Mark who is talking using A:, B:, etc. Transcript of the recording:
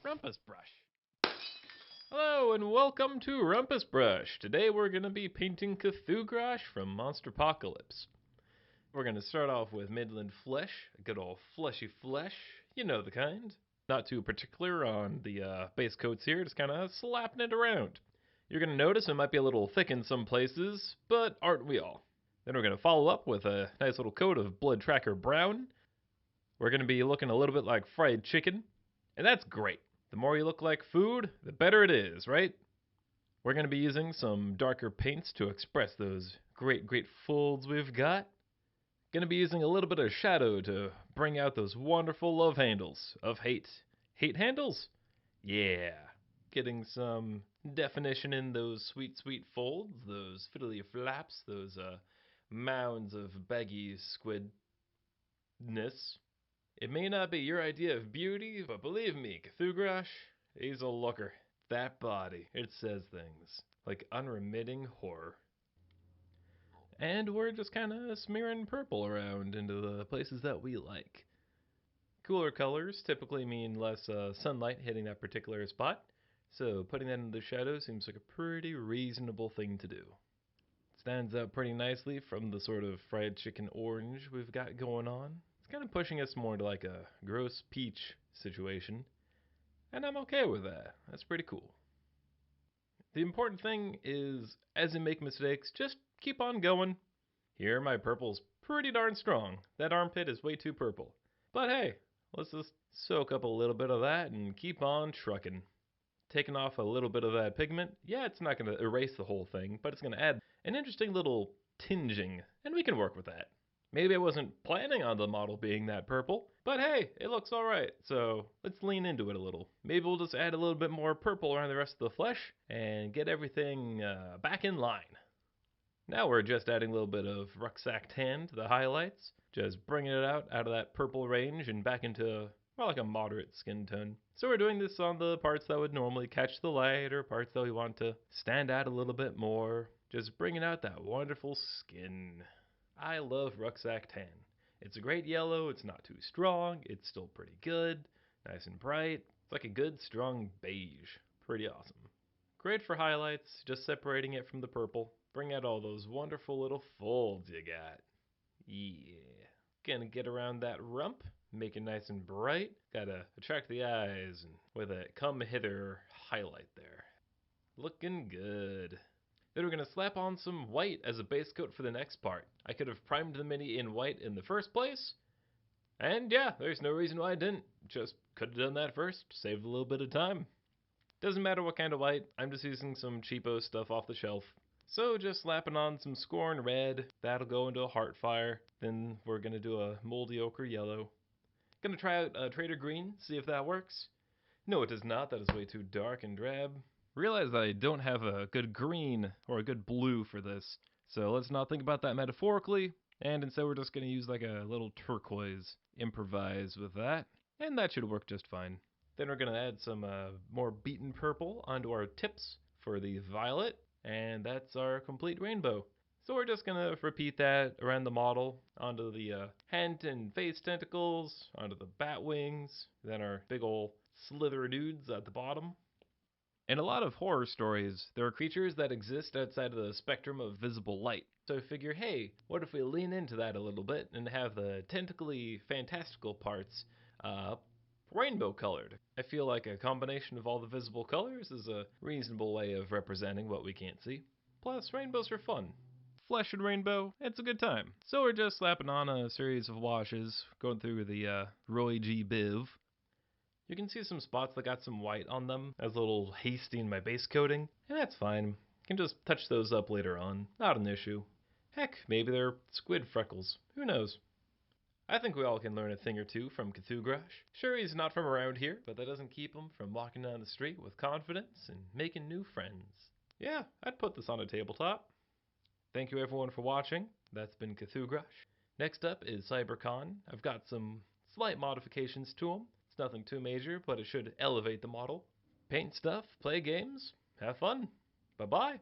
A: Rumpus Brush. Hello and welcome to Rumpus Brush. Today we're going to be painting Cthugrosh from Monsterpocalypse. We're going to start off with Midland Flesh, a good old fleshy flesh, you know the kind. Not too particular on the base coats here, just kind of slapping it around. You're going to notice it might be a little thick in some places, but aren't we all? Then we're going to follow up with a nice little coat of Blood Tracker Brown. We're going to be looking a little bit like fried chicken, and that's great. The more you look like food, the better it is, right? We're going to be using some darker paints to express those great folds we've got. Going to be using a little bit of shadow to bring out those wonderful love handles of hate. Hate handles? Yeah. Getting some definition in those sweet folds, those fiddly flaps, those mounds of baggy squidness. It may not be your idea of beauty, but believe me, Cthugrosh, he's a looker. That body, it says things like unremitting horror. And we're just kind of smearing purple around into the places that we like. Cooler colors typically mean less sunlight hitting that particular spot, so putting that in the shadow seems like a pretty reasonable thing to do. Stands out pretty nicely from the sort of fried chicken orange we've got going on. It's kind of pushing us more to like a gross peach situation, and I'm okay with that. That's pretty cool. The important thing is, as you make mistakes, just keep on going. Here, my purple's pretty darn strong. That armpit is way too purple. But hey, let's just soak up a little bit of that and keep on trucking. Taking off a little bit of that pigment, yeah, it's not going to erase the whole thing, but it's going to add an interesting little tinging, and we can work with that. Maybe I wasn't planning on the model being that purple, but hey, it looks alright, so let's lean into it a little. Maybe we'll just add a little bit more purple around the rest of the flesh and get everything back in line. Now we're just adding a little bit of rucksack tan to the highlights, just bringing it out of that purple range and back into more like a moderate skin tone. So we're doing this on the parts that would normally catch the light or parts that we want to stand out a little bit more, just bringing out that wonderful skin. I love rucksack tan. It's a great yellow, it's not too strong, it's still pretty good, nice and bright. It's like a good strong beige. Pretty awesome. Great for highlights, just separating it from the purple. Bring out all those wonderful little folds you got. Yeah. Gonna get around that rump, make it nice and bright. Gotta attract the eyes and with a come hither highlight there. Looking good. Then we're going to slap on some white as a base coat for the next part. I could have primed the mini in white in the first place. And yeah, there's no reason why I didn't. Just could have done that first, saved a little bit of time. Doesn't matter what kind of white, I'm just using some cheapo stuff off the shelf. So just slapping on some Scorn Red, that'll go into a Heartfire. Then we're going to do a Moldy Ochre Yellow. Gonna try out Trader Green, see if that works. No, it does not, that is way too dark and drab. Realize that I don't have a good green or a good blue for this, so let's not think about that metaphorically, and instead we're just going to use like a little turquoise, improvise with that, and that should work just fine. Then we're going to add some more beaten purple onto our tips for the violet, and that's our complete rainbow. So we're just going to repeat that around the model, onto the hand and face tentacles, onto the bat wings, then our big ol' slither dudes at the bottom. In a lot of horror stories, there are creatures that exist outside of the spectrum of visible light. So I figure, hey, what if we lean into that a little bit and have the tentacly fantastical parts rainbow colored? I feel like a combination of all the visible colors is a reasonable way of representing what we can't see. Plus, rainbows are fun. Flesh and rainbow, it's a good time. So we're just slapping on a series of washes, going through the Roy G. Biv. You can see some spots that got some white on them as a little hasty in my base coating, and that's fine. Can just touch those up later on, not an issue. Heck, maybe they're squid freckles, who knows? I think we all can learn a thing or two from Cthugrosh. Sure, he's not from around here, but that doesn't keep him from walking down the street with confidence and making new friends. Yeah, I'd put this on a tabletop. Thank you everyone for watching. That's been Cthugrosh. Next up is CyberCon. I've got some slight modifications to him. Nothing too major, but it should elevate the model. Paint stuff, play games, have fun. Bye-bye.